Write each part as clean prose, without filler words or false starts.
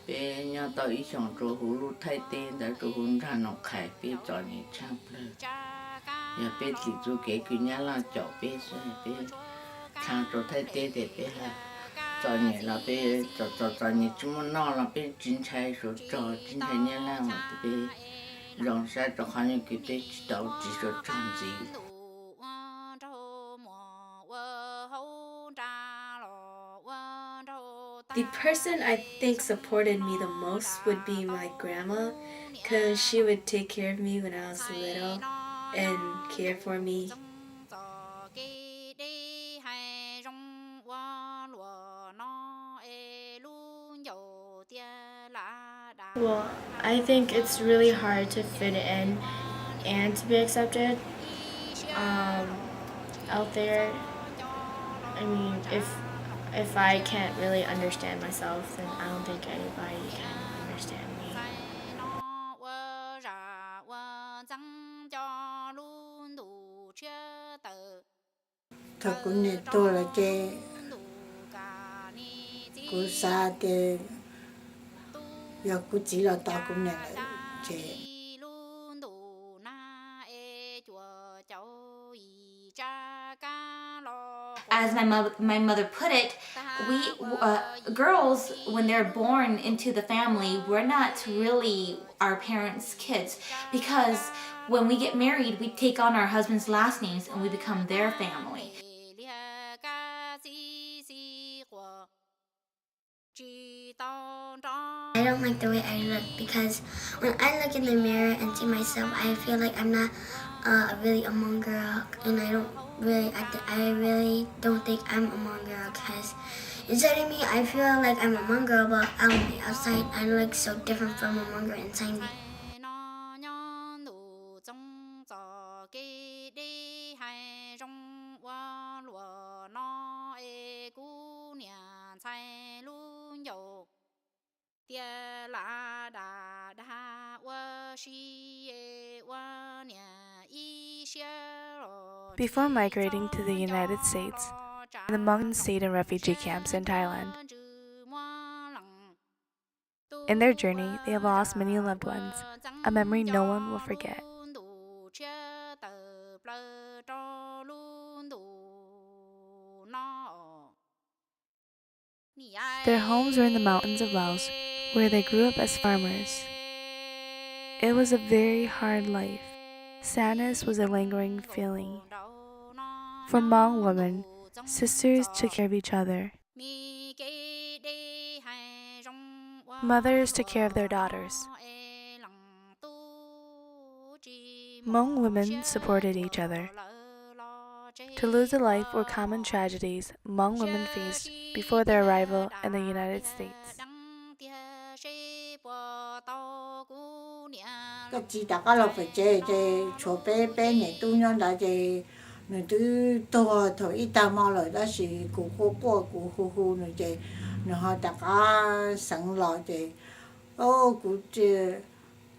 bé nhau tao ý chọn chỗ hú lu thay tên đã chỗ hú ra nó khai bé cho nhị chăm lơ nhà bé chỉ chỗ cái cứ nhá là chỗ bé rồi bé thằng chỗ thay tên để bé là cho nhị là bé cho nhị chúng nó nó là bé chính trái số cho chính trái nhá là mà bé rong ra cho họ những cái bé chỉ đầu chỉ số chọn gì. The person I think supported me the most would be my grandma, because she would take care of me when I was little and care for me. Well, I think it's really hard to fit in and to be accepted out there. I mean, if I can't really understand myself, then I don't think anybody can understand me. Thật cũng như tôi là cái của xa cái giờ cũng chỉ là tao cũng nhận là cái As my mother put it, we girls, when they're born into the family, we're not really our parents' kids, because when we get married, we take on our husband's last names and we become their family. I don't like the way I look, because when I look in the mirror and see myself, I feel like I'm not really a Hmong girl, and I really don't think I'm a Hmong girl, because inside of me I feel like I'm a Hmong girl, but outside I look so different from a Hmong girl inside me. Before migrating to the United States, the Hmong stayed in refugee camps in Thailand. In their journey, they have lost many loved ones, a memory no one will forget. Their homes were in the mountains of Laos, where they grew up as farmers. It was a very hard life. Sadness was a lingering feeling. For Hmong women, sisters took care of each other. Mothers took care of their daughters. Hmong women supported each other. To lose a life were common tragedies Hmong women faced before their arrival in the United States. cái chỉ đã có là phải chơi chỗ bé bé này tu nhân đã chơi người thứ to thôi ít ta mau rồi đó là cụ cụ hu người chơi người họ đã có sẵn lò chơi cụ chơi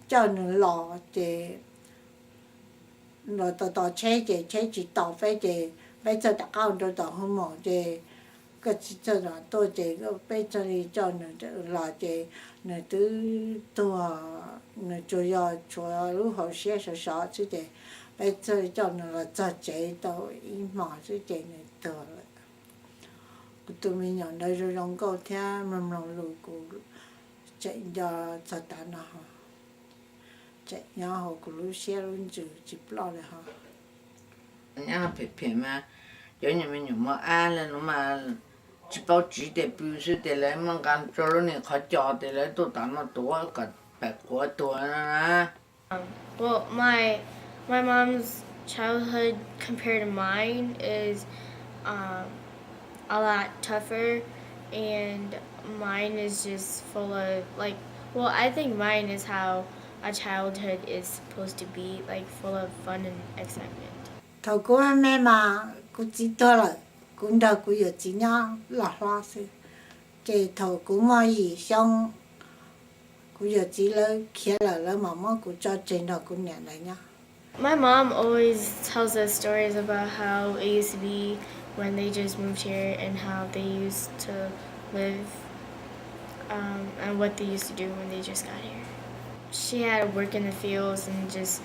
cho người lò chơi rồi tao chơi chỉ tao phải chơi bây giờ đã có rồi tao không mò chơi cái chỉ cho nó tôi chơi cái bây giờ đi cho người lò chơi người thứ to người cho lúc họ sẽ sợ chứ thế bây giờ cho nó là cho chạy tàu im mỏ chứ chạy này tờ tụi mình nhận đây rồi rong câu theo mình lòng lùi của chạy cho ta nó chạy nhau họ của lúc xe luôn chỉ lo lại họ nhà phải mà cho nhà mình nhung mà là nó mà chỉ bảo chỉ để biểu示để lại mà gan cho nó này khó cho để lại tôi tao nó多个百国多啊。Well, my mom's childhood compared to mine is a lot tougher, and mine is just full of I think mine is how a childhood is supposed to be, like full of fun and excitement. thầu cô mẹ mà cô chỉ to là cũng đâu cô giờ chỉ nhá là hoa sư chị thầu cô mà gì xong cô giờ chỉ là kia là mà cô cho trên đó cô nhận lại nhá. My mom always tells us stories about how it used to be when they just moved here and how they used to live and what they used to do when they just got here. She had to work in the fields and just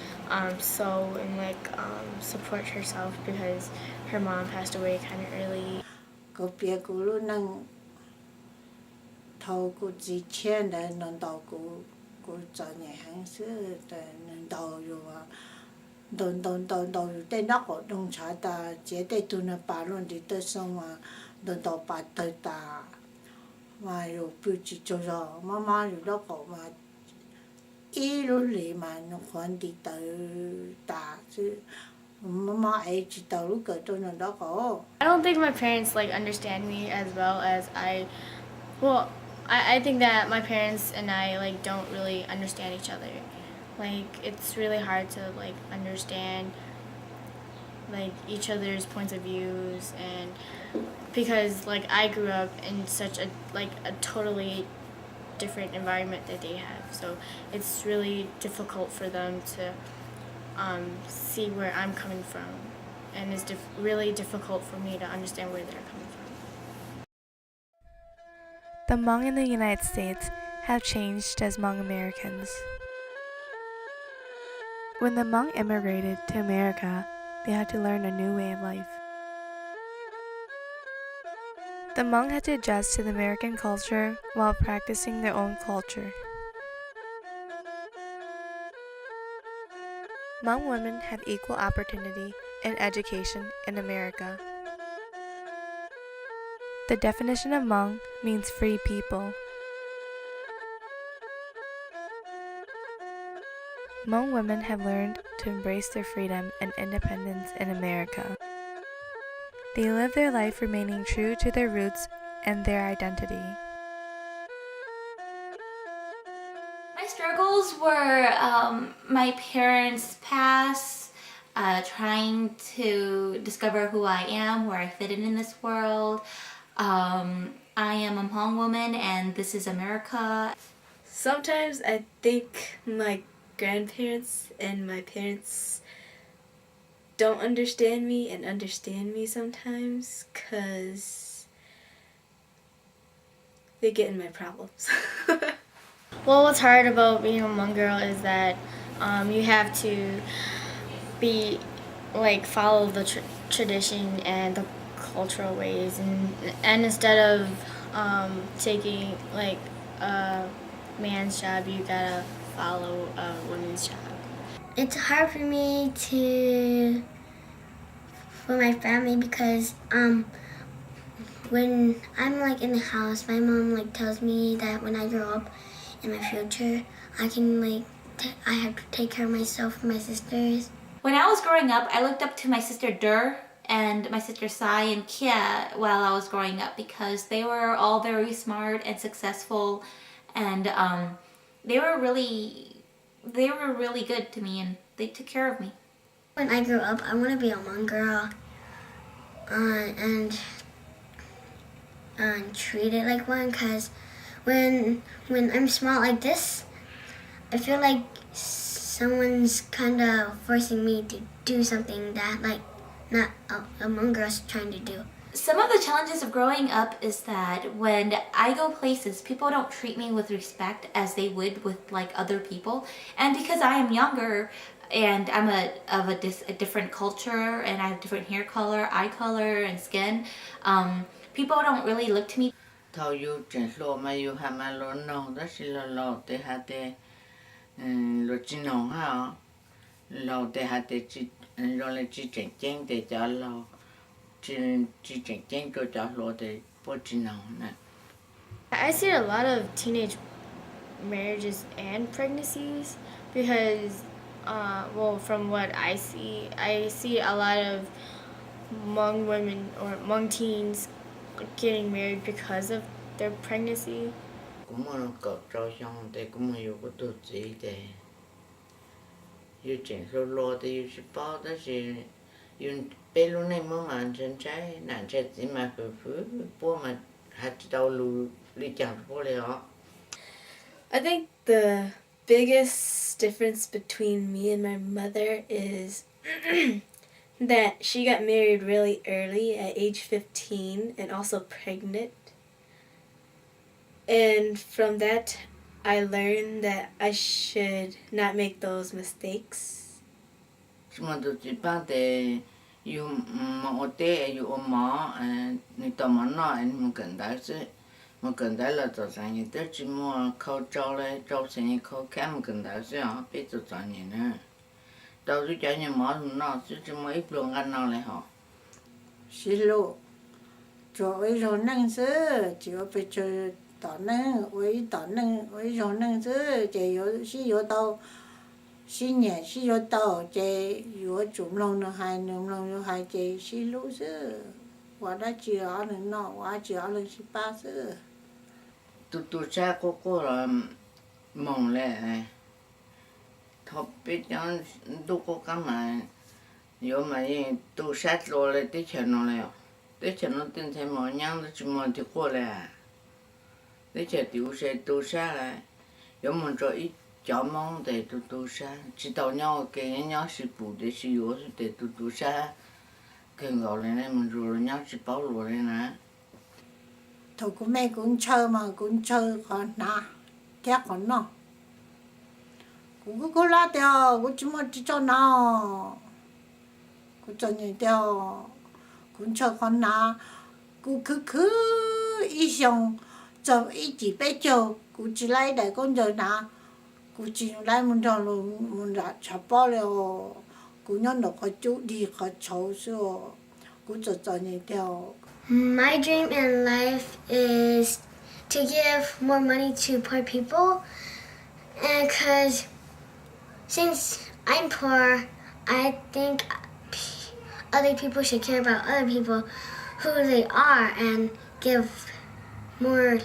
sew and support herself because her mom passed away kind of early. Cô biết cô luôn năng thầu cô chỉ chuyện để nâng đầu cô cho nhà hàng xưa để nâng đầu rồi đầu tên nó có đông trái ta chế để tụi nó bà luôn đi tới xong mà nâng đầu bà tới ta mà rồi biểu chỉ cho rồi má rồi đó có mà ý luôn lì mà nó khoan đi tới ta chứ má ấy chỉ tao lúc cái tôi nó đó có. I don't think my parents understand me as well as well, I think that my parents and I don't really understand each other. It's really hard to understand each other's points of views, and because I grew up in such a totally different environment that they have, so it's really difficult for them to see where I'm coming from, and it's really difficult for me to understand where they're coming from. The Hmong in the United States have changed as Hmong Americans. When the Hmong immigrated to America, they had to learn a new way of life. The Hmong had to adjust to the American culture while practicing their own culture. Hmong women have equal opportunity in education in America. The definition of Hmong means free people. Hmong women have learned to embrace their freedom and independence in America. They live their life remaining true to their roots and their identity. My struggles were my parents' past, trying to discover who I am, where I fit in this world. I am a Hmong woman and this is America. Sometimes I think my grandparents and my parents don't understand me and understand me sometimes because they get in my problems. Well, what's hard about being a Hmong girl is that you have to follow the tradition and the cultural ways, and instead of taking a man's job, you gotta follow a woman's job. It's hard for me for my family because when I'm in the house, my mom tells me that when I grow up in my future, I can I have to take care of myself and my sisters. When I was growing up, I looked up to my sister Dur and my sister Sai and Kia while I was growing up because they were all very smart and successful, and they were really good to me and they took care of me. When I grow up, I want to be a Hmong girl and treat it like one, because when I'm small like this, I feel like someone's kind of forcing me to do something that not a Hmong girl's trying to do. Some of the challenges of growing up is that when I go places, people don't treat me with respect as they would with other people. And because I am younger and I'm of a different culture and I have different hair color, eye color, and skin, people don't really look to me. Thầu yêu chuyện lo mà yêu ham mà lo nong đó chỉ lo để hạt để lo chỉ nong ha lo để hạt để chỉ lo là chỉ chuyện để cho lo chỉ chuyện cho lo để bố chỉ nong nè. I see a lot of teenage marriages and pregnancies because, from what I see a lot of Hmong women or Hmong teens getting married because of their pregnancy. Cũng mà có trao xong để cũng mà yêu có tổ gì để yêu chuyện lo thì yêu chỉ bao đó thì Yun pelo này mà chân trái nạn chết gì mà phứ bố mà hạt đầu lù đi chặt bố lẽ họ. I think the biggest difference between me and my mother is that she got married really early at age 15 and also pregnant. And from that, I learned that I should not make those mistakes. Mà tụi chị ba thì yêu mà ở đây yêu ở má người ta mà nói anh mà cần đại chứ mà cần đại là tụi sang như thế chỉ mua khâu trâu lên trâu sang như khâu cá mà cần đại chứ họ biết tụi sang như nữa đâu chứ chả như má nó chứ chỉ mua ít luôn ăn nó lại họ. xí lộ cho ấy rồi năng sớ chỉ có phải cho tỏ năng ấy rồi năng sớ chỉ có xí có tàu xí nhẹ xí có tàu chỉ có chụp lòng nó hai chỉ xí lộ sớ và đã chỉ ở nó và chỉ ở lên xí ba sớ tụi cha cô là mong lại thọ biết cho đâu có cái mà nếu mà tụi sát rồi lại tới chợ nó lại tới chợ nó tên thêm mọi nhang nó chỉ muốn thì qua lại tới chợ tụi sát lại nếu mà cho ít chó mong để tụi sát chỉ tao nhau cái nhau chỉ bù để chỉ yếu để tụi sát cái gọi này mình rồi nhau chỉ bảo rồi nè thôi cũng mẹ cũng chơi mà cũng chơi còn na theo còn nó cũng có lá theo cũng chỉ muốn cho nó cũng cho nhiều theo cũng chơi còn na cũng cứ ý xong cho ý chỉ bé chơi cũng chỉ lấy để con chơi na cũng chỉ lấy muốn cho luôn muốn ra chả bao lâu cũng nhớ nó có chút đi có cháu xưa cũng cho nhiều theo. My dream in life is to give more money to poor people, and because since I'm poor, I think other people should care about other people, who they are, and give more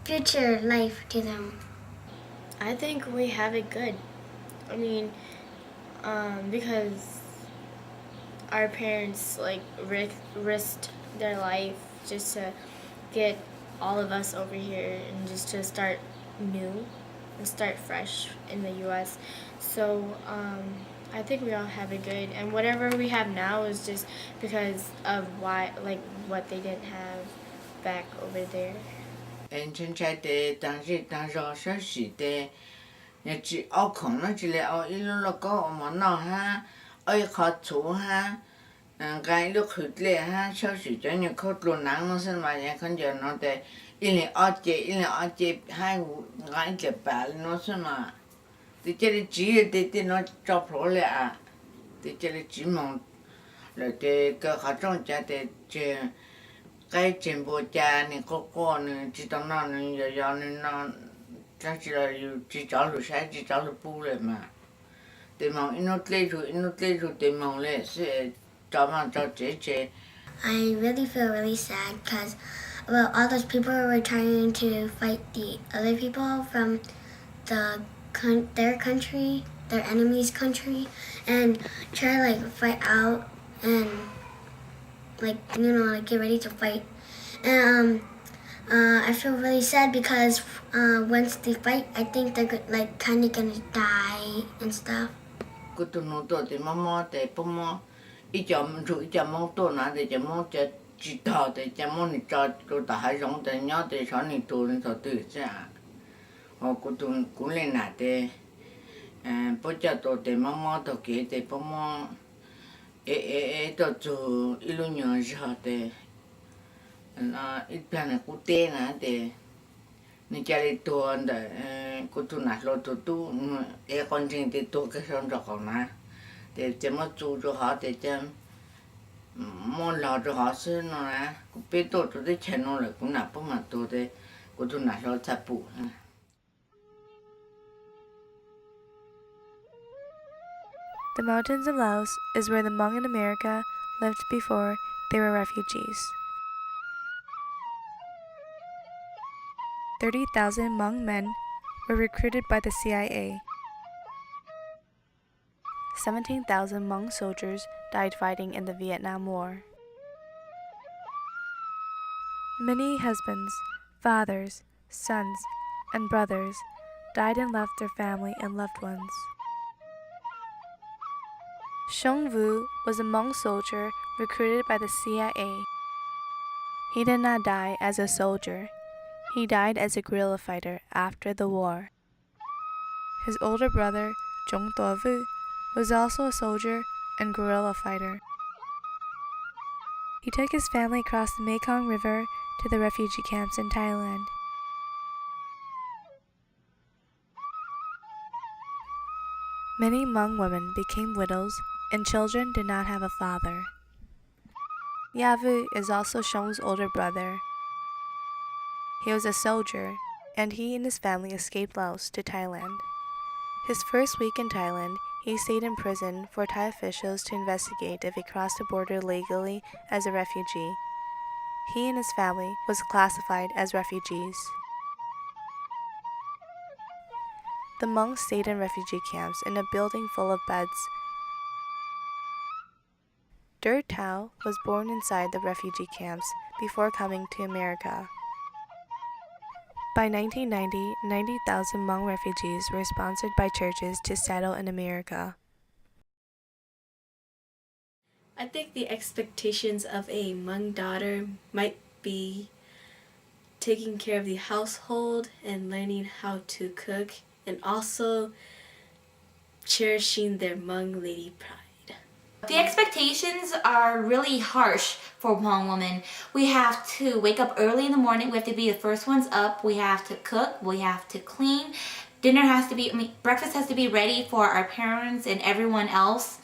future life to them. I think we have it good. I mean, because our parents like risked their life just to get all of us over here and just to start new and start fresh in the U.S. So I think we all have it good, and whatever we have now is just because of what they didn't have back over there. anh chân trai để đang rõ sát sĩ để nhà chị ao khổng nó chỉ là ao ít lúc có mà nó ha ơi khó chú ha cái lúc hụt lệ ha sau sĩ cho những khó luôn nắng nó xem mà nhà con giờ nó để ít là ao chế hai cái chế bà nó xem mà thì chơi chỉ để nó cho phổ lệ à thì chơi chỉ mong rồi để cái khó trong cha để chơi cái chuyện bộ cha này có này chỉ tao nói này giờ này nó chắc chỉ là chỉ cho lũ sai chỉ cho lũ bu rồi mà để mong in nó lấy rồi để mong lấy sẽ cho chế I really feel really sad because all those people were trying to fight the other people from their country, their enemy's country, and try to like fight out and like get ready to fight. And I feel really sad because once they fight, I think they're like kind of gonna die and stuff. cứ tụi nó tôi thì mama thì mama ít chậm mong tôi nói thì chậm mong chỉ thọ thì chậm mong cho tôi ta hay giống thì nhớ thì sau này tôi nên thọ tự chứ họ cũng lên nạt thì bây giờ tôi thì mama tôi kể thì mama tôi chú ít lúc nhớ rồi thì ít lần này cũng tên nè thì nên cha đi tôi để cũng tôi nạt lo tôi con riêng thì tôi cái son rồi còn nè để cho mà chú cho họ để cho món lò cho họ xứ nó nè cũng biết tôi để chén nó là cũng nạp mà tôi để cũng tôi nạt lo chặt bù. The mountains of Laos is where the Hmong in America lived before they were refugees. 30,000 Hmong men were recruited by the CIA. 17,000 Hmong soldiers died fighting in the Vietnam War. Many husbands, fathers, sons, and brothers died and left their family and loved ones. Xiong Vu was a Hmong soldier recruited by the CIA. He did not die as a soldier. He died as a guerrilla fighter after the war. His older brother, Zhong Duovu, was also a soldier and guerrilla fighter. He took his family across the Mekong River to the refugee camps in Thailand. Many Hmong women became widows and children did not have a father. Yavu is also Xiong's older brother. He was a soldier, and he and his family escaped Laos to Thailand. His first week in Thailand, he stayed in prison for Thai officials to investigate if he crossed the border legally as a refugee. He and his family was classified as refugees. The Hmong stayed in refugee camps in a building full of beds. Der Tao was born inside the refugee camps before coming to America. By 1990, 90,000 Hmong refugees were sponsored by churches to settle in America. I think the expectations of a Hmong daughter might be taking care of the household and learning how to cook, and also cherishing their Hmong lady pride. The expectations are really harsh for Hmong women. We have to wake up early in the morning. We have to be the first ones up. We have to cook. We have to clean. Dinner has to be, breakfast has to be ready for our parents and everyone else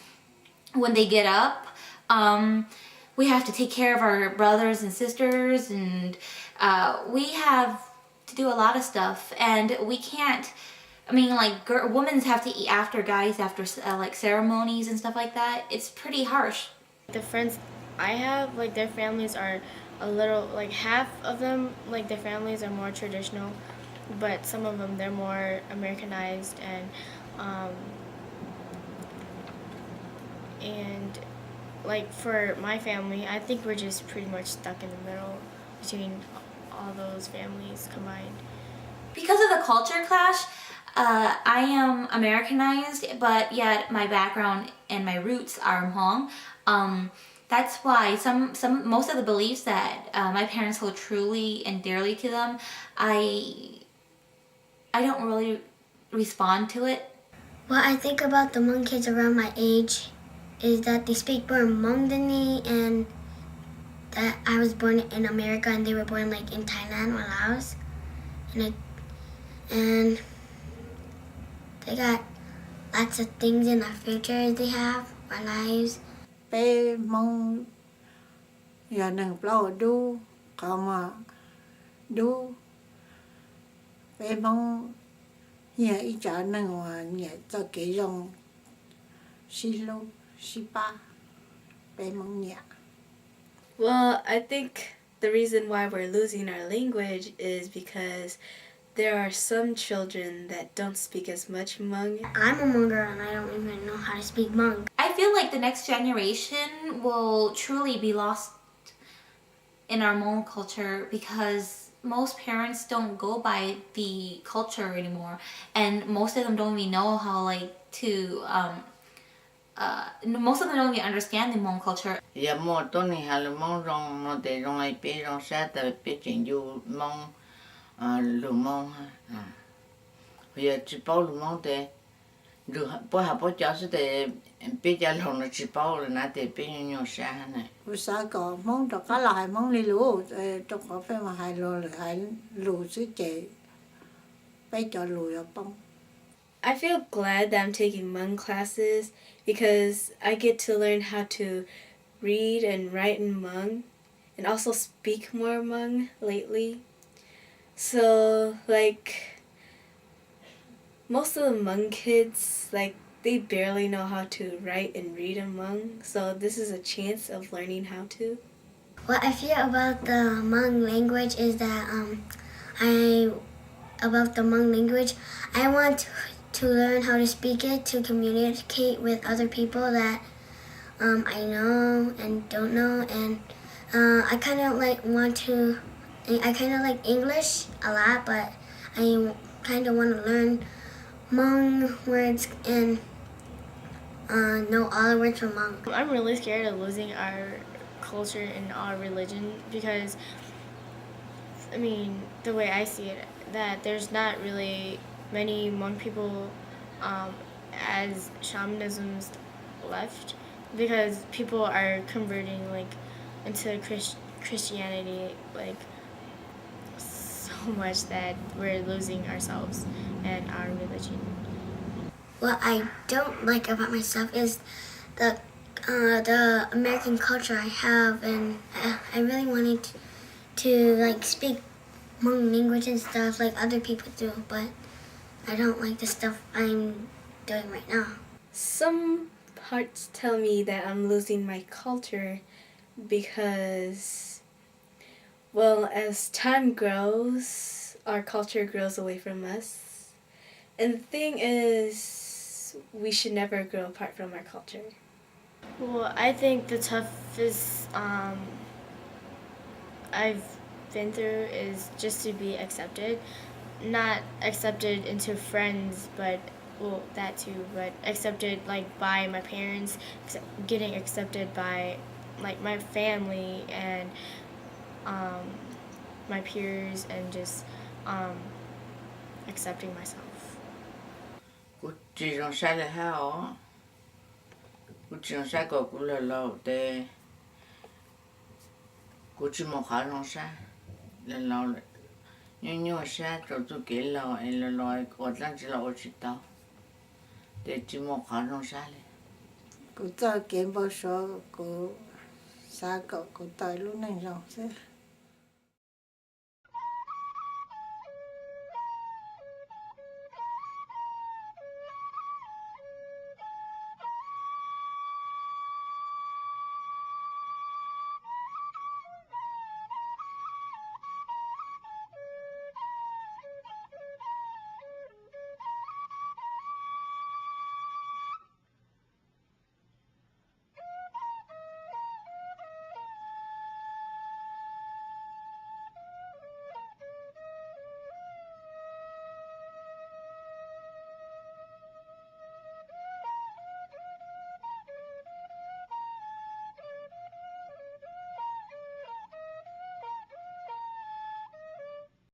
when they get up. We have to take care of our brothers and sisters, and we have to do a lot of stuff, and we can't, women have to eat after guys, after like ceremonies and stuff like that. It's pretty harsh. The friends I have, like their families are a little, like half of them, like their families are more traditional, but some of them, they're more Americanized, and like for my family, I think we're just pretty much stuck in the middle between all those families combined. Because of the culture clash, I am Americanized, but yet my background and my roots are Hmong. That's why most of the beliefs that my parents hold truly and dearly to them, I don't really respond to it. What I think about the Hmong kids around my age is that they speak more Hmong than me, and that I was born in America and they were born like in Thailand or Laos, and they got lots of things in our future they have, our lives. Bé mong giờ nâng bao đu mà đu bé mong nhà ít trả nâng mà nhà cho cái dòng xí lô xí ba bé mong nhà. Well, I think the reason why we're losing our language is because there are some children that don't speak as much Hmong. I'm a Hmong girl and I don't even know how to speak Hmong. I feel like the next generation will truly be lost in our Hmong culture because most parents don't go by the culture anymore, and most of them don't even know how most of them don't even understand the Hmong culture. Giờ mua tôi này hà là mong rong nó để rong ai bé rong sát tới bé chuyện du mong lù mong ha. Bây giờ chỉ bao lù mong để lù bao cháu sẽ để bé cháu lòng nó chỉ bao là nãy để bé nhau sát này. Bữa sáng có mong cho cá lại mong đi lú trong có phải mà hai lú chứ chị bé cho lú ở bông. I feel glad that I'm taking Hmong classes because I get to learn how to read and write in Hmong and also speak more Hmong lately. So like most of the Hmong kids, like they barely know how to write and read in Hmong, so this is a chance of learning how to. What I feel about the Hmong language is that I want to learn how to speak it, to communicate with other people that I know and don't know, and I kind of like I kind of like English a lot, but I kind of want to learn Hmong words and know all the words from Hmong. I'm really scared of losing our culture and our religion because, I mean, the way I see it, that there's not really many Hmong people as shamanism's left because people are converting like into Christianity like so much that we're losing ourselves and our religion. What I don't like about myself is the American culture I have, and I really wanted to like speak Hmong language and stuff like other people do, but I don't like the stuff I'm doing right now. Some parts tell me that I'm losing my culture because, well, as time grows, our culture grows away from us. And the thing is, we should never grow apart from our culture. Well, I think the toughest I've been through is just to be accepted. Not accepted into friends, but well, that too, but accepted like by my parents, getting accepted by like my family and my peers, and just accepting myself. Cú chỉ rong sai là hao, cú chỉ rong sai có cú là lâu để cú chỉ một khá rong sai là lâu là nhiều sai cho tôi kể lâu em là lâu có lần chỉ lâu chỉ tao để chỉ một khá rong sai là Cô cho kiếm bao số cô xa cậu cô tới lúc này rồi chứ.